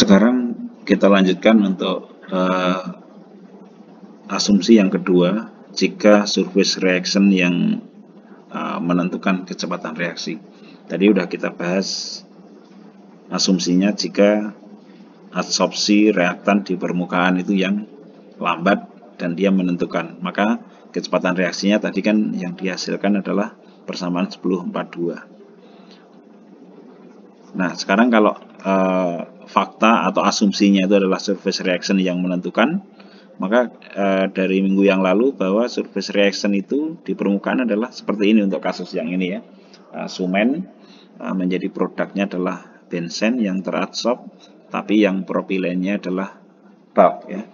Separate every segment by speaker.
Speaker 1: Sekarang kita lanjutkan untuk asumsi yang kedua, jika surface reaction yang menentukan kecepatan reaksi. Tadi udah kita bahas asumsinya jika adsorpsi reaktan di permukaan itu yang lambat dan dia menentukan, maka kecepatan reaksinya tadi kan yang dihasilkan adalah persamaan 10/42. Nah, sekarang kalau fakta atau asumsinya itu adalah surface reaction yang menentukan, maka dari minggu yang lalu bahwa surface reaction itu di permukaan adalah seperti ini untuk kasus yang ini ya. Sumen menjadi produknya adalah benzen yang teradsorb, tapi yang propilennya adalah bulk ya.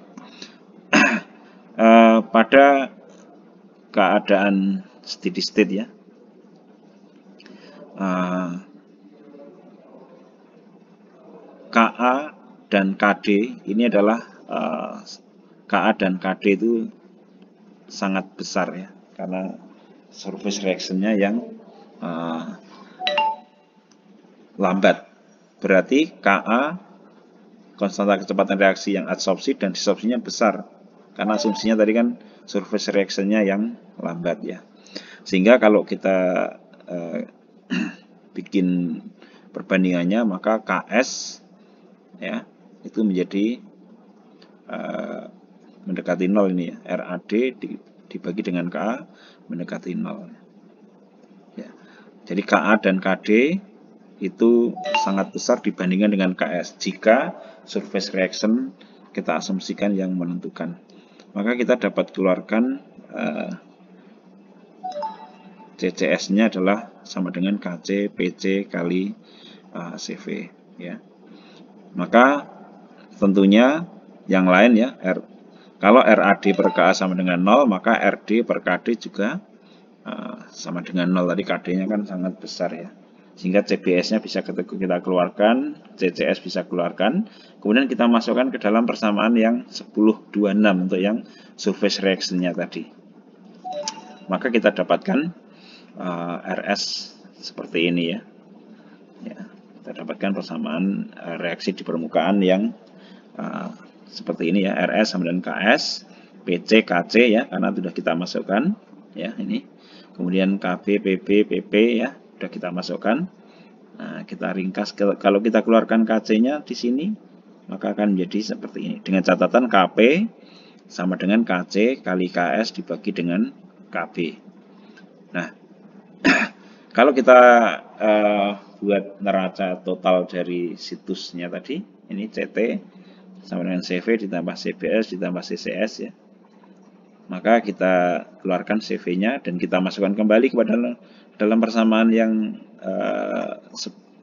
Speaker 1: Pada keadaan steady state ya, KA dan KD ini adalah KA dan KD itu sangat besar ya, karena surface reaction-nya yang lambat. Berarti KA konstanta kecepatan reaksi yang adsorpsi dan dissorpsinya besar, karena asumsinya tadi kan surface reaction-nya yang lambat ya. Sehingga kalau kita bikin perbandingannya, maka KS ya itu menjadi mendekati 0 ini ya. RAD dibagi dengan KA mendekati 0 ya. Jadi KA dan KD itu sangat besar dibandingkan dengan KS jika surface reaction kita asumsikan yang menentukan. Maka kita dapat keluarkan CCS-nya adalah sama dengan KC PC kali CV ya. Maka tentunya yang lain ya, kalau RAD per KA sama dengan 0, maka RD per KD juga sama dengan 0. Tadi KD-nya kan sangat besar ya. Sehingga CBS-nya bisa kita keluarkan, CCS bisa keluarkan. Kemudian kita masukkan ke dalam persamaan yang 10/26 untuk yang surface reaction-nya tadi. Maka kita dapatkan RS seperti ini ya. Kita dapatkan persamaan reaksi di permukaan yang seperti ini ya, RS sama dengan KS, PC, KC ya, karena sudah kita masukkan ya ini. Kemudian KB, PB, PP ya, sudah kita masukkan. Nah, kita ringkas, kalau kita keluarkan KC-nya di sini, maka akan menjadi seperti ini. Dengan catatan KP sama dengan KC kali KS dibagi dengan KB. Nah, kalau kita buat neraca total dari situsnya tadi, ini CT sama dengan CV ditambah CBS ditambah CCS ya. Maka kita keluarkan CV-nya dan kita masukkan kembali kepada dalam persamaan yang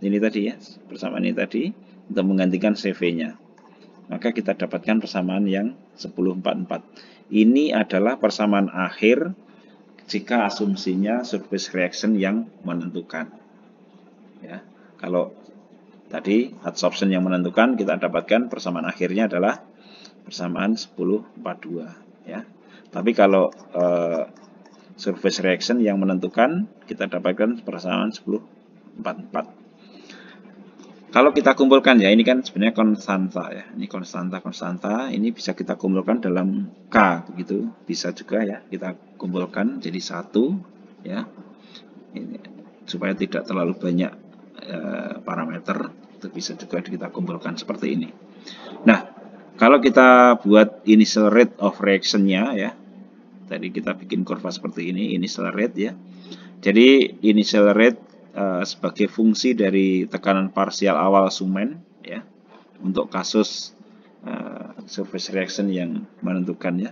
Speaker 1: ini tadi ya, persamaan ini tadi untuk menggantikan CV-nya. Maka kita dapatkan persamaan yang 10/44. Ini adalah persamaan akhir jika asumsinya surface reaction yang menentukan. Ya, kalau tadi adsorption yang menentukan, kita dapatkan persamaan akhirnya adalah persamaan 10/42 ya. Tapi kalau surface reaction yang menentukan, kita dapatkan persamaan 10/44. Kalau kita kumpulkan ya, ini kan sebenarnya konstanta ya. Ini konstanta, ini bisa kita kumpulkan dalam K begitu, bisa juga ya kita kumpulkan jadi satu ya. Ini, supaya tidak terlalu banyak parameter, itu bisa juga kita kumpulkan seperti ini. Nah, kalau kita buat initial rate of reaction-nya ya, tadi kita bikin kurva seperti ini, initial rate ya. Jadi initial rate sebagai fungsi dari tekanan parsial awal sumen ya, untuk kasus surface reaction yang menentukan ya.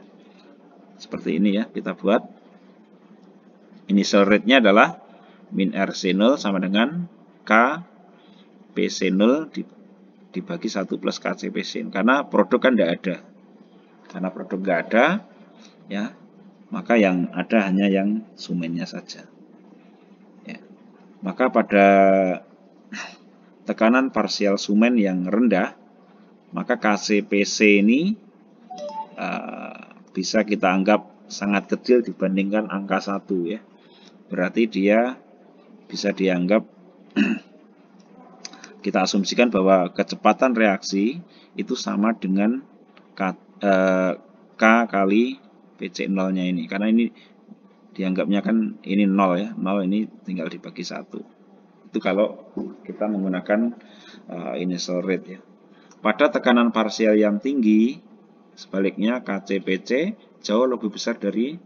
Speaker 1: Seperti ini ya, kita buat initial rate-nya adalah min RC0 sama dengan K PC0 dibagi 1 plus KC PC0. Karena produk kan tidak ada. Karena produk nggak ada ya, maka yang ada hanya yang sumennya saja ya. Maka pada tekanan parsial sumen yang rendah, maka KCPC ini bisa kita anggap sangat kecil dibandingkan angka 1 ya. Berarti dia bisa dianggap kita asumsikan bahwa kecepatan reaksi itu sama dengan K kali PC0 nya ini, karena ini dianggapnya kan ini 0 ya, 0 ini tinggal dibagi 1. Itu kalau kita menggunakan initial rate ya. Pada tekanan parsial yang tinggi, sebaliknya KC/PC jauh lebih besar dari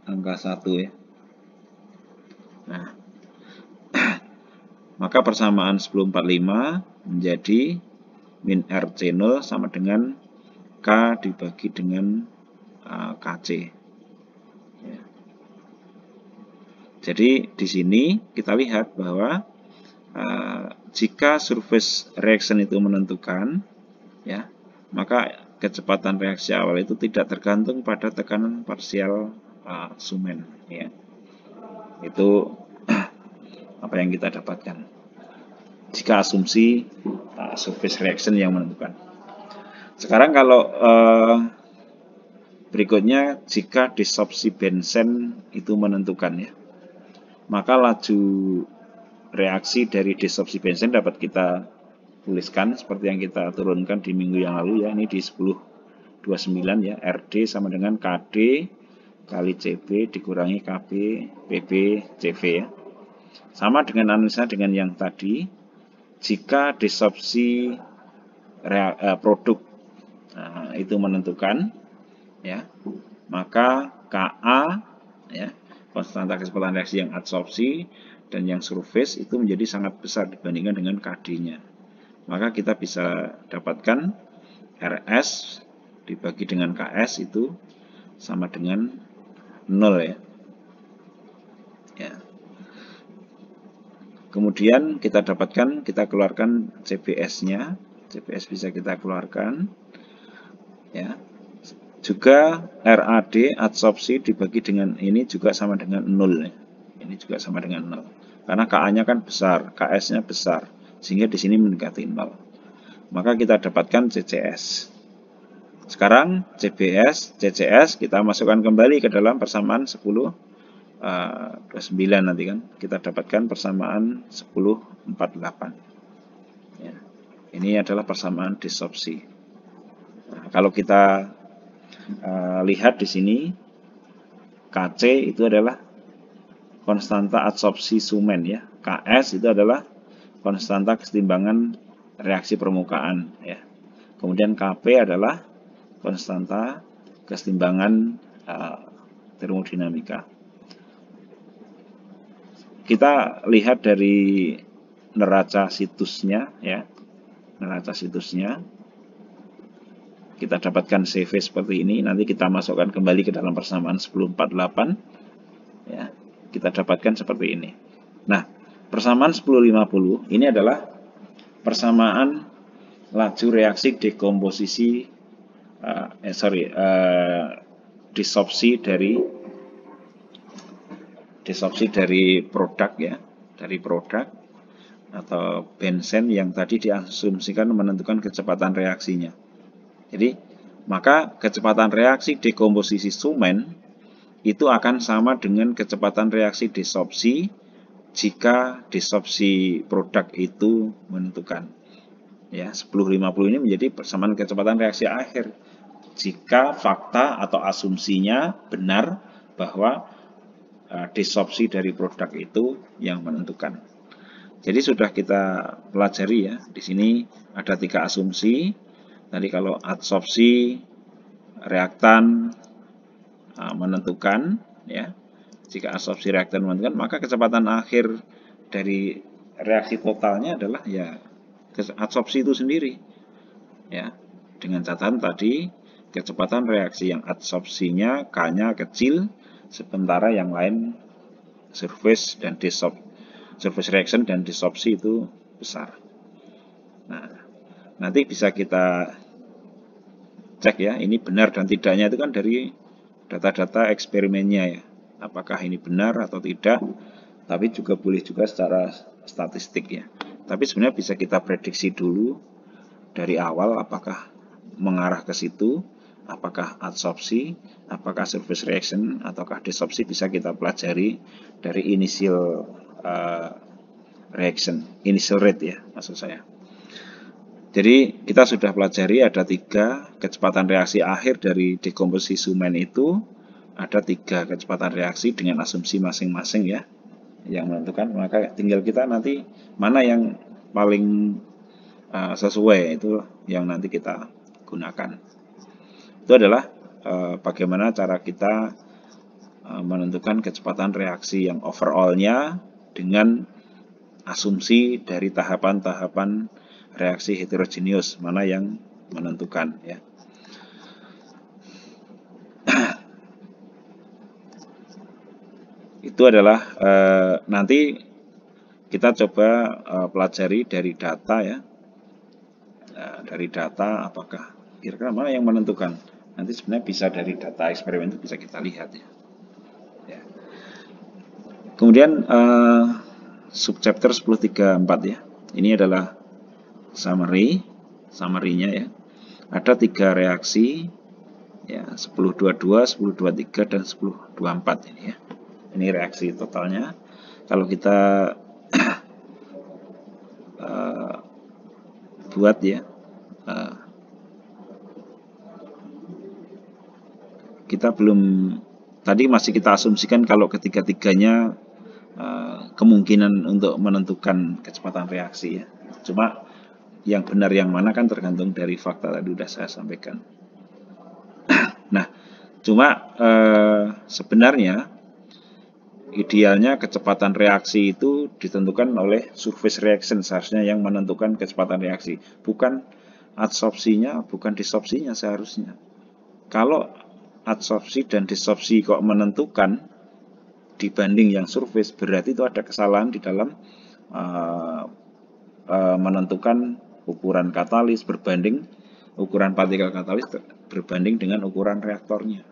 Speaker 1: angka 1 ya. Nah, maka persamaan 1045 menjadi min RC0 sama dengan K dibagi dengan KC. Ya. Jadi di sini kita lihat bahwa jika surface reaction itu menentukan, ya, maka kecepatan reaksi awal itu tidak tergantung pada tekanan parsial sumen. Ya. Itu apa yang kita dapatkan jika asumsi surface reaction yang menentukan. Sekarang kalau berikutnya, jika disopsi benzen itu menentukan ya, maka laju reaksi dari disopsi benzen dapat kita tuliskan seperti yang kita turunkan di minggu yang lalu ya. Ini di 1029 ya, RD sama dengan KD kali CB dikurangi KB PB CV ya. Sama dengan analisa dengan yang tadi, jika disopsi produk itu menentukan ya, maka KA ya, konstanta kecepatan reaksi yang adsorpsi dan yang surface itu menjadi sangat besar dibandingkan dengan KD-nya. Maka kita bisa dapatkan RS dibagi dengan KS itu sama dengan 0 ya. Ya. Kemudian kita dapatkan, kita keluarkan CBS-nya. CBS bisa kita keluarkan ya. Juga RAD adsorpsi dibagi dengan ini juga sama dengan 0 ya. Ini juga sama dengan 0. Karena KA-nya kan besar, KS-nya besar, sehingga di sini mendekati 0. Maka kita dapatkan CCS. Sekarang CBS, CCS kita masukkan kembali ke dalam persamaan 1029 nanti kan. Kita dapatkan persamaan 1048. Ya. Ini adalah persamaan disopsi. Nah, kalau kita lihat di sini, KC itu adalah konstanta adsorpsi sumen ya. KS itu adalah konstanta kesetimbangan reaksi permukaan ya. Kemudian KP adalah konstanta kesetimbangan termodinamika. Kita lihat dari neraca situsnya ya. Neraca situsnya kita dapatkan CV seperti ini. Nanti kita masukkan kembali ke dalam persamaan 1048 ya. Kita dapatkan seperti ini. Nah, persamaan 1050 ini adalah persamaan laju reaksi dekomposisi disopsi dari produk ya, dari produk atau benzen yang tadi diasumsikan menentukan kecepatan reaksinya. Jadi, maka kecepatan reaksi dekomposisi sumen itu akan sama dengan kecepatan reaksi disopsi jika disopsi produk itu menentukan. Ya, 1050 ini menjadi persamaan kecepatan reaksi akhir jika fakta atau asumsinya benar bahwa disopsi dari produk itu yang menentukan. Jadi sudah kita pelajari ya. Di sini ada 3 asumsi. Tadi kalau adsorpsi reaktan menentukan ya. Jika adsorpsi reaktan menentukan, maka kecepatan akhir dari reaksi totalnya adalah ya adsorpsi itu sendiri. Ya. Dengan catatan tadi kecepatan reaksi yang adsorpsinya K-nya kecil, sementara yang lain surface reaction dan disopsi itu besar. Nah, nanti bisa kita cek ya, ini benar dan tidaknya itu kan dari data-data eksperimennya ya. Apakah ini benar atau tidak, tapi juga boleh juga secara statistik ya. Tapi sebenarnya bisa kita prediksi dulu dari awal apakah mengarah ke situ, apakah adsorpsi, apakah surface reaction, ataukah disopsi bisa kita pelajari dari initial reaction, initial rate ya maksud saya. Jadi kita sudah pelajari ada 3 kecepatan reaksi akhir dari dekomposisi Schumann itu, ada 3 kecepatan reaksi dengan asumsi masing-masing ya yang menentukan. Maka tinggal kita nanti mana yang paling sesuai, itu yang nanti kita gunakan. Itu adalah bagaimana cara kita menentukan kecepatan reaksi yang overall-nya dengan asumsi dari tahapan-tahapan reaksi heterogeneous, mana yang menentukan ya. Itu adalah nanti kita coba pelajari dari data ya. Dari data apakah kira-kira mana yang menentukan. Nanti sebenarnya bisa dari data eksperimen itu bisa kita lihat ya. Kemudian subchapter 10.3.4 ya. Ini adalah summary-nya ya. Ada 3 reaksi ya, 10.22, 10.23 dan 10.24 ini ya. Ini reaksi totalnya. Kalau kita buat ya, kita belum, tadi masih kita asumsikan kalau ketiga-tiganya kemungkinan untuk menentukan kecepatan reaksi ya. Cuma yang benar yang mana kan tergantung dari fakta tadi sudah saya sampaikan. Nah, cuma sebenarnya idealnya kecepatan reaksi itu ditentukan oleh surface reaction, seharusnya yang menentukan kecepatan reaksi, bukan adsorpsinya, bukan disopsinya seharusnya. Kalau adsorpsi dan disopsi kok menentukan dibanding yang surface, berarti itu ada kesalahan di dalam menentukan ukuran katalis berbanding ukuran partikel katalis berbanding dengan ukuran reaktornya.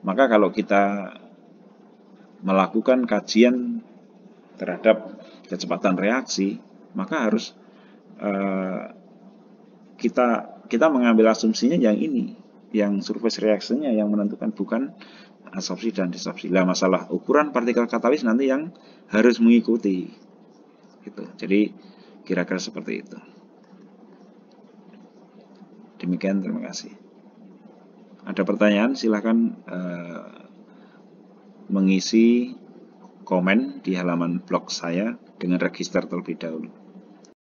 Speaker 1: Maka kalau kita melakukan kajian terhadap kecepatan reaksi, maka harus kita mengambil asumsinya yang ini, yang surface reaction-nya yang menentukan, bukan adsorpsi dan disopsi. Lah masalah ukuran partikel katalis nanti yang harus mengikuti gitu. Jadi kira-kira seperti itu. Demikian, terima kasih. Ada pertanyaan silahkan mengisi komen di halaman blog saya dengan register terlebih dahulu.